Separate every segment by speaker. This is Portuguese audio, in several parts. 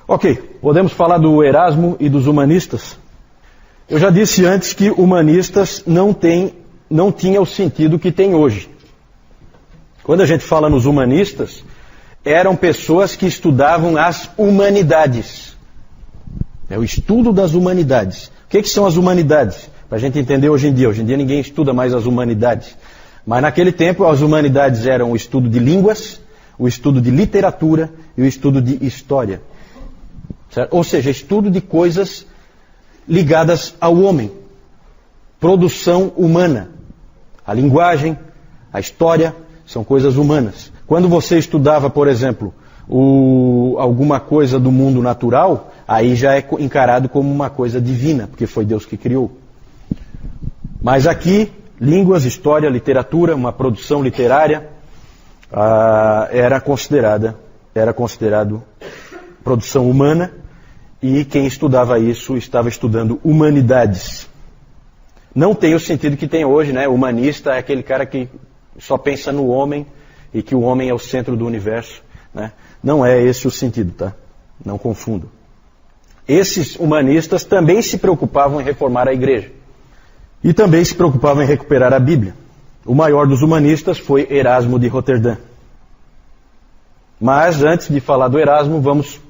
Speaker 1: Ok, podemos falar do Erasmo e dos humanistas? Eu já disse antes que humanistas não tinha o sentido que tem hoje. Quando a gente fala nos humanistas, eram pessoas que estudavam as humanidades. É o estudo das humanidades. O que são as humanidades? Para a gente entender hoje em dia. Hoje em dia ninguém estuda mais as humanidades. Mas naquele tempo as humanidades eram o estudo de línguas, o estudo de literatura e o estudo de história. Certo? Ou seja, estudo de coisas ligadas ao homem. Produção humana. A linguagem, a história, são coisas humanas. Quando você estudava, por exemplo, alguma coisa do mundo natural, aí já é encarado como uma coisa divina, porque foi Deus que criou. Mas aqui, línguas, história, literatura, uma produção literária, era considerado produção humana, e quem estudava isso estava estudando humanidades. Não tem o sentido que tem hoje, né? Humanista é aquele cara que só pensa no homem e que o homem é o centro do universo, né? Não é esse o sentido, tá? Não confundo. Esses humanistas também se preocupavam em reformar a igreja. E também se preocupavam em recuperar a Bíblia. O maior dos humanistas foi Erasmo de Roterdã. Mas antes de falar do Erasmo, vamos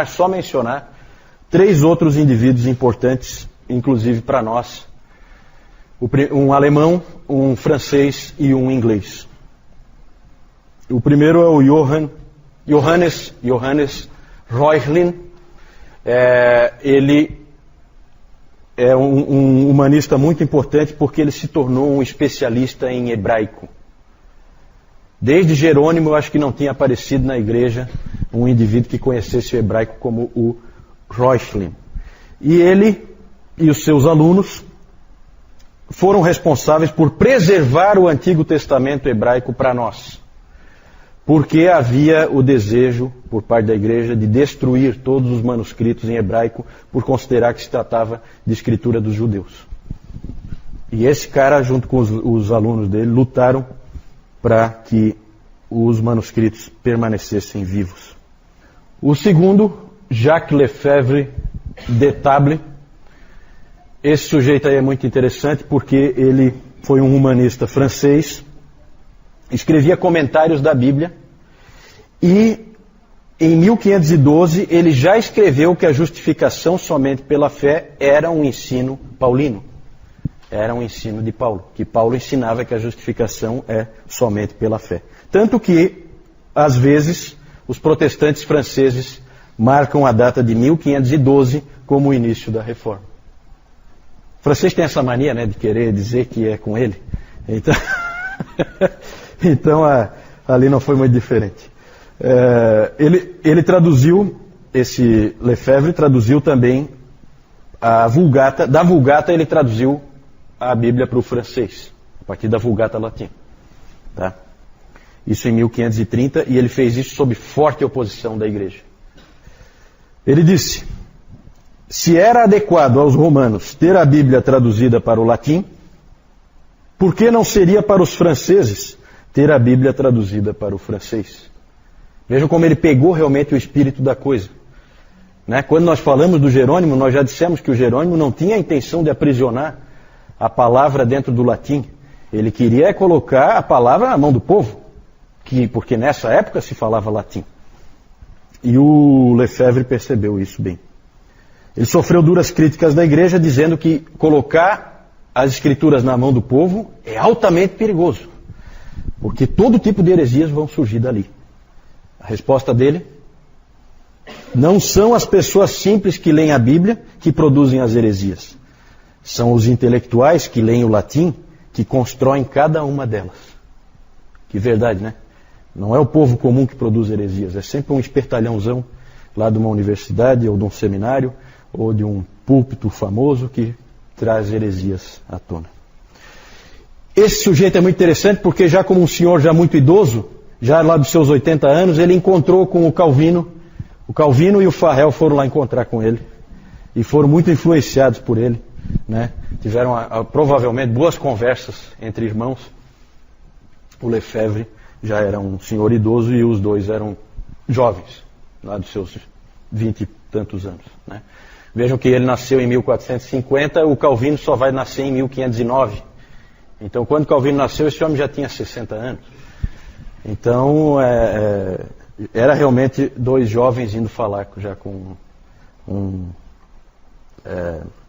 Speaker 1: só mencionar 3 outros indivíduos importantes, inclusive para nós. Um alemão, um francês e um inglês. O primeiro é o Johannes Reuchlin. Ele é um humanista muito importante porque ele se tornou um especialista em hebraico. Desde Jerônimo, eu acho que não tinha aparecido na igreja um indivíduo que conhecesse o hebraico como o Reuchlin. E ele e os seus alunos foram responsáveis por preservar o Antigo Testamento hebraico para nós. Porque havia o desejo, por parte da igreja, de destruir todos os manuscritos em hebraico, por considerar que se tratava de escritura dos judeus. E esse cara, junto com os alunos dele, lutaram para que os manuscritos permanecessem vivos. O segundo, Jacques Lefebvre d'Etable. Esse sujeito aí é muito interessante porque ele foi um humanista francês, escrevia comentários da Bíblia e em 1512 ele já escreveu que a justificação somente pela fé era um ensino paulino. Era um ensino de Paulo, que Paulo ensinava que a justificação é somente pela fé. Tanto que, às vezes, os protestantes franceses marcam a data de 1512 como o início da Reforma. O francês tem essa mania, né, de querer dizer que é com ele. Então ali não foi muito diferente. Ele traduziu, esse Lefebvre traduziu também a Vulgata. Da Vulgata ele traduziu a Bíblia para o francês, a partir da Vulgata latina. Tá? Isso em 1530, e ele fez isso sob forte oposição da igreja. Ele disse: se era adequado aos romanos ter a Bíblia traduzida para o latim, por que não seria para os franceses ter a Bíblia traduzida para o francês? Vejam como ele pegou realmente o espírito da coisa. Né? Quando nós falamos do Jerônimo, nós já dissemos que o Jerônimo não tinha a intenção de aprisionar a palavra dentro do latim. Ele queria colocar a palavra na mão do povo, porque nessa época se falava latim. E o Lefebvre percebeu isso bem. Ele sofreu duras críticas da igreja, dizendo que colocar as escrituras na mão do povo é altamente perigoso, porque todo tipo de heresias vão surgir dali. A resposta dele: não são as pessoas simples que leem a Bíblia que produzem as heresias. São os intelectuais que leem o latim que constroem cada uma delas. Que verdade, né? Não é o povo comum que produz heresias, é sempre um espertalhãozão lá de uma universidade ou de um seminário ou de um púlpito famoso que traz heresias à tona. Esse sujeito é muito interessante porque já como um senhor já muito idoso, já lá dos seus 80 anos, ele encontrou com o Calvino. O Calvino e o Farel foram lá encontrar com ele e foram muito influenciados por ele. Né? Tiveram provavelmente boas conversas entre irmãos. O Lefebvre já era um senhor idoso e os dois eram jovens, lá dos seus 20 e tantos anos, né? Vejam que ele nasceu em 1450, o Calvino só vai nascer em 1509. Então, quando Calvino nasceu, esse homem já tinha 60 anos. Então, era realmente dois jovens indo falar já com um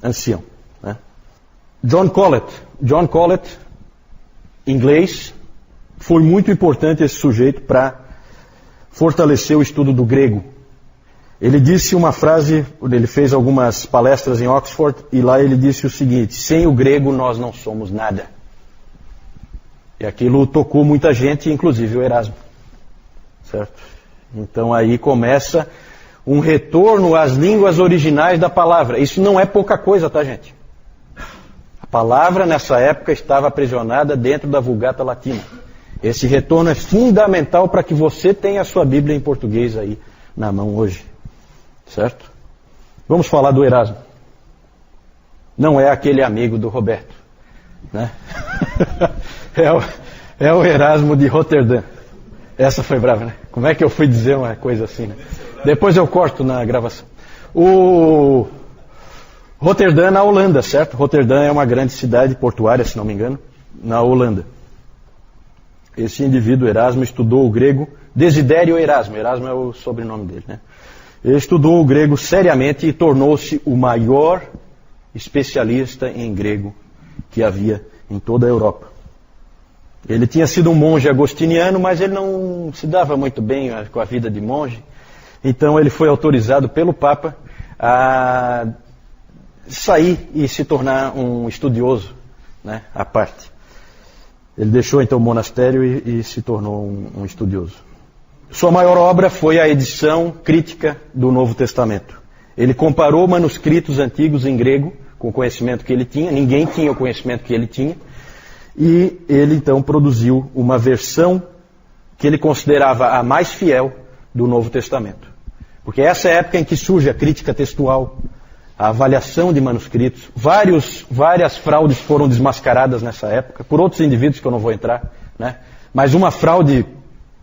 Speaker 1: ancião, né? John Colet, inglês, foi muito importante esse sujeito para fortalecer o estudo do grego. Ele disse uma frase, ele fez algumas palestras em Oxford, e lá ele disse o seguinte: sem o grego nós não somos nada. E aquilo tocou muita gente, inclusive o Erasmo. Certo? Então aí começa um retorno às línguas originais da palavra. Isso não é pouca coisa, tá, gente? A palavra nessa época estava aprisionada dentro da Vulgata Latina. Esse retorno é fundamental para que você tenha a sua Bíblia em português aí na mão hoje. Certo? Vamos falar do Erasmo. Não é aquele amigo do Roberto, né? é o Erasmo de Roterdã. Essa foi brava, né? Como é que eu fui dizer uma coisa assim, né? Depois eu corto na gravação. O Roterdã na Holanda, certo? Roterdã é uma grande cidade portuária, se não me engano, na Holanda. Esse indivíduo, Erasmo, estudou o grego. Desidério Erasmo. Erasmo é o sobrenome dele, né? Ele estudou o grego seriamente e tornou-se o maior especialista em grego que havia em toda a Europa. Ele tinha sido um monge agostiniano, mas ele não se dava muito bem com a vida de monge. Então ele foi autorizado pelo Papa a sair e se tornar um estudioso, né, à parte. Ele deixou então o monastério e se tornou um estudioso. Sua maior obra foi a edição crítica do Novo Testamento. Ele comparou manuscritos antigos em grego com o conhecimento que ele tinha. Ninguém tinha o conhecimento que ele tinha. E ele então produziu uma versão que ele considerava a mais fiel do Novo Testamento. Porque essa é a época em que surge a crítica textual, a avaliação de manuscritos. Várias fraudes foram desmascaradas nessa época, por outros indivíduos que eu não vou entrar, né? Mas uma fraude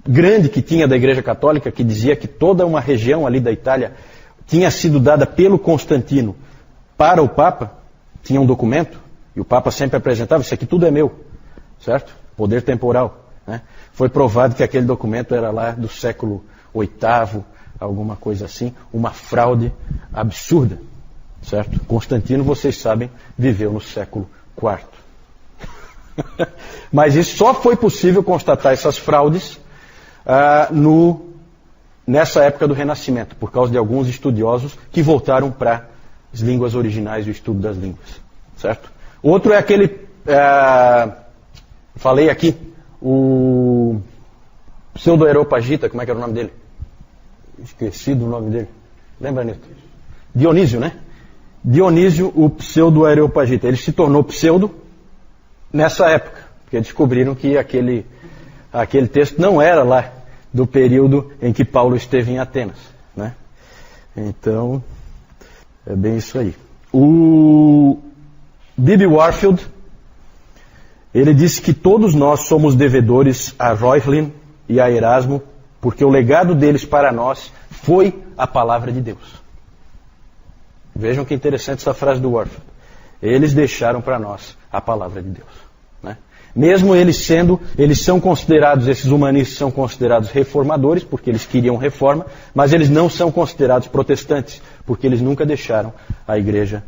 Speaker 1: grande que tinha da Igreja Católica, que dizia que toda uma região ali da Itália tinha sido dada pelo Constantino para o Papa, tinha um documento, e o Papa sempre apresentava: isso aqui tudo é meu, certo? Poder temporal, né? Foi provado que aquele documento era lá do século VIII, alguma coisa assim, uma fraude absurda, certo? Constantino, vocês sabem, viveu no século IV. Mas isso só foi possível constatar essas fraudes nessa época do Renascimento, por causa de alguns estudiosos que voltaram para as línguas originais e o estudo das línguas, certo? Outro é aquele, falei aqui, o pseudo-areopagita, como é que era o nome dele? Esqueci do nome dele. Lembra, Nito? Dionísio, né? Dionísio, o pseudo-areopagita. Ele se tornou pseudo nessa época, porque descobriram que aquele texto não era lá do período em que Paulo esteve em Atenas, né? Então, é bem isso aí. O B.B. Warfield, ele disse que todos nós somos devedores a Reuchlin e a Erasmo, porque o legado deles para nós foi a palavra de Deus. Vejam que interessante essa frase do Warfield. Eles deixaram para nós a palavra de Deus, né? Mesmo eles são considerados, esses humanistas são considerados reformadores, porque eles queriam reforma, mas eles não são considerados protestantes, porque eles nunca deixaram a Igreja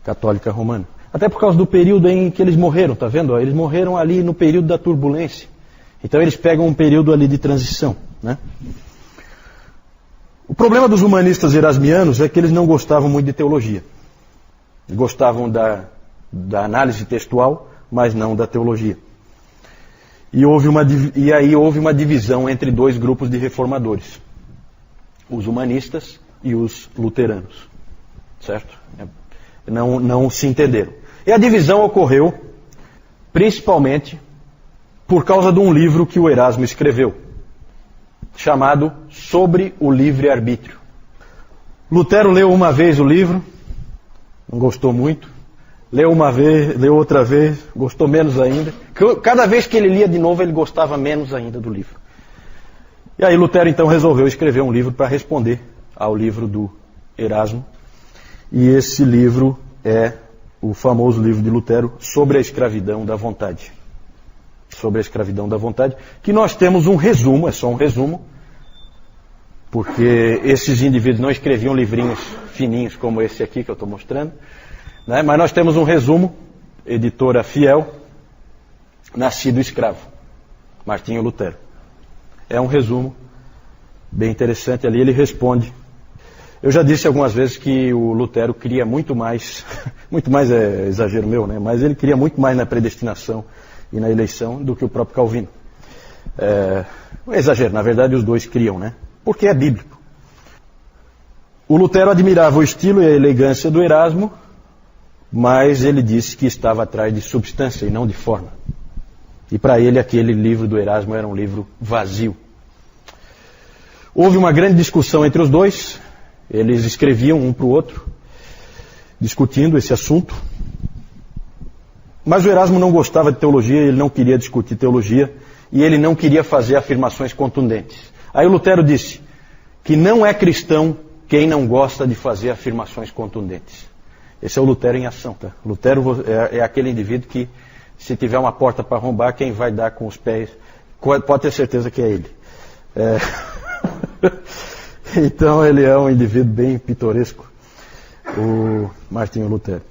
Speaker 1: Católica Romana. Até por causa do período em que eles morreram, tá vendo? Eles morreram ali no período da turbulência. Então eles pegam um período ali de transição, né? O problema dos humanistas erasmianos é que eles não gostavam muito de teologia. Eles gostavam da análise textual, mas não da teologia. E aí houve uma divisão entre dois grupos de reformadores. Os humanistas e os luteranos. Certo? Não se entenderam. E a divisão ocorreu principalmente por causa de um livro que o Erasmo escreveu, chamado Sobre o Livre-Arbítrio. Lutero leu uma vez o livro, não gostou muito. Leu uma vez, leu outra vez, gostou menos ainda. Cada vez que ele lia de novo, ele gostava menos ainda do livro. E aí Lutero então resolveu escrever um livro para responder ao livro do Erasmo. E esse livro é o famoso livro de Lutero sobre a escravidão da vontade. Sobre a escravidão da vontade, que nós temos um resumo, é só um resumo, porque esses indivíduos não escreviam livrinhos fininhos como esse aqui que eu estou mostrando, né? Mas nós temos um resumo, editora Fiel, Nascido Escravo, Martinho Lutero. É um resumo bem interessante ali, ele responde. Eu já disse algumas vezes que o Lutero queria muito mais, muito mais é exagero meu, né? Mas ele queria muito mais na predestinação e na eleição do que o próprio Calvino. É exagero, na verdade os dois criam, né? Porque é bíblico. O Lutero admirava o estilo e a elegância do Erasmo, mas ele disse que estava atrás de substância e não de forma. E para ele aquele livro do Erasmo era um livro vazio. Houve uma grande discussão entre os dois, eles escreviam um para o outro, discutindo esse assunto. Mas o Erasmo não gostava de teologia, ele não queria discutir teologia e ele não queria fazer afirmações contundentes. Aí o Lutero disse que não é cristão quem não gosta de fazer afirmações contundentes. Esse é o Lutero em ação, tá? Lutero é aquele indivíduo que, se tiver uma porta para arrombar, quem vai dar com os pés, pode ter certeza que é ele. Então ele é um indivíduo bem pitoresco, o Martinho Lutero.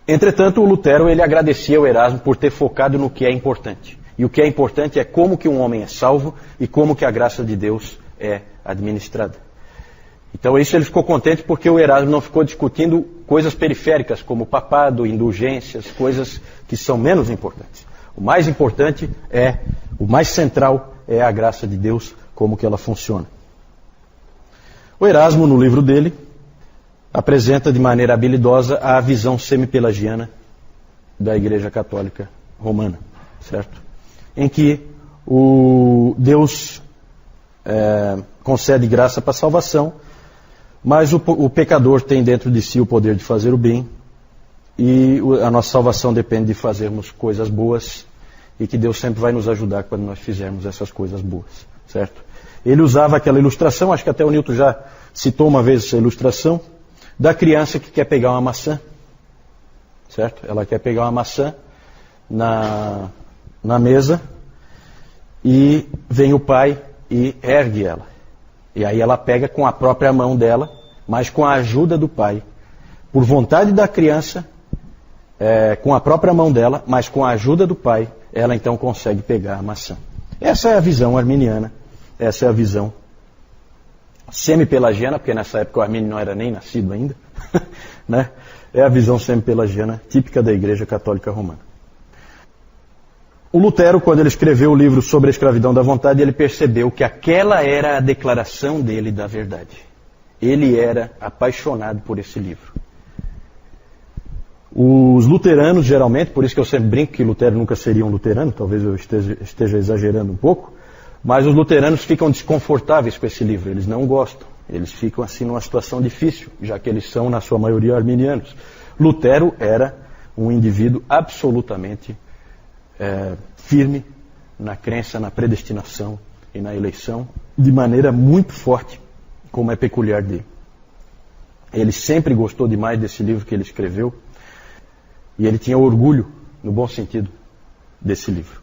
Speaker 1: Entretanto, o Lutero ele agradecia ao Erasmo por ter focado no que é importante. E o que é importante é como que um homem é salvo e como que a graça de Deus é administrada. Então isso ele ficou contente porque o Erasmo não ficou discutindo coisas periféricas como papado, indulgências, coisas que são menos importantes. O mais importante o mais central é a graça de Deus, como que ela funciona. O Erasmo, no livro dele, apresenta de maneira habilidosa a visão semi-pelagiana da Igreja Católica Romana, certo? Em que Deus concede graça para a salvação, mas o pecador tem dentro de si o poder de fazer o bem, e a nossa salvação depende de fazermos coisas boas, e que Deus sempre vai nos ajudar quando nós fizermos essas coisas boas, certo? Ele usava aquela ilustração, acho que até o Newton já citou uma vez essa ilustração, da criança que quer pegar uma maçã, certo? Ela quer pegar uma maçã na mesa e vem o pai e ergue ela. E aí ela pega com a própria mão dela, mas com a ajuda do pai. Por vontade da criança, com a própria mão dela, mas com a ajuda do pai, ela então consegue pegar a maçã. Essa é a visão arminiana, essa é a visão semi-pelagiana, porque nessa época o Armínio não era nem nascido ainda, né? É a visão semi-pelagiana típica da Igreja Católica Romana. O Lutero, quando ele escreveu o livro sobre a escravidão da vontade, ele percebeu que aquela era a declaração dele da verdade. Ele era apaixonado por esse livro. Os luteranos, geralmente, por isso que eu sempre brinco que Lutero nunca seria um luterano, talvez eu esteja exagerando um pouco, mas os luteranos ficam desconfortáveis com esse livro, eles não gostam, eles ficam assim numa situação difícil, já que eles são, na sua maioria, arminianos. Lutero era um indivíduo absolutamente firme na crença, na predestinação e na eleição, de maneira muito forte, como é peculiar dele. Ele sempre gostou demais desse livro que ele escreveu, e ele tinha orgulho, no bom sentido, desse livro.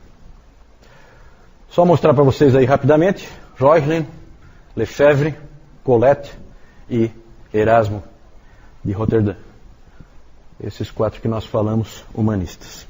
Speaker 1: Só mostrar para vocês aí rapidamente, Reuchlin, Lefebvre, Colette e Erasmo de Roterdã. Esses 4 que nós falamos, humanistas.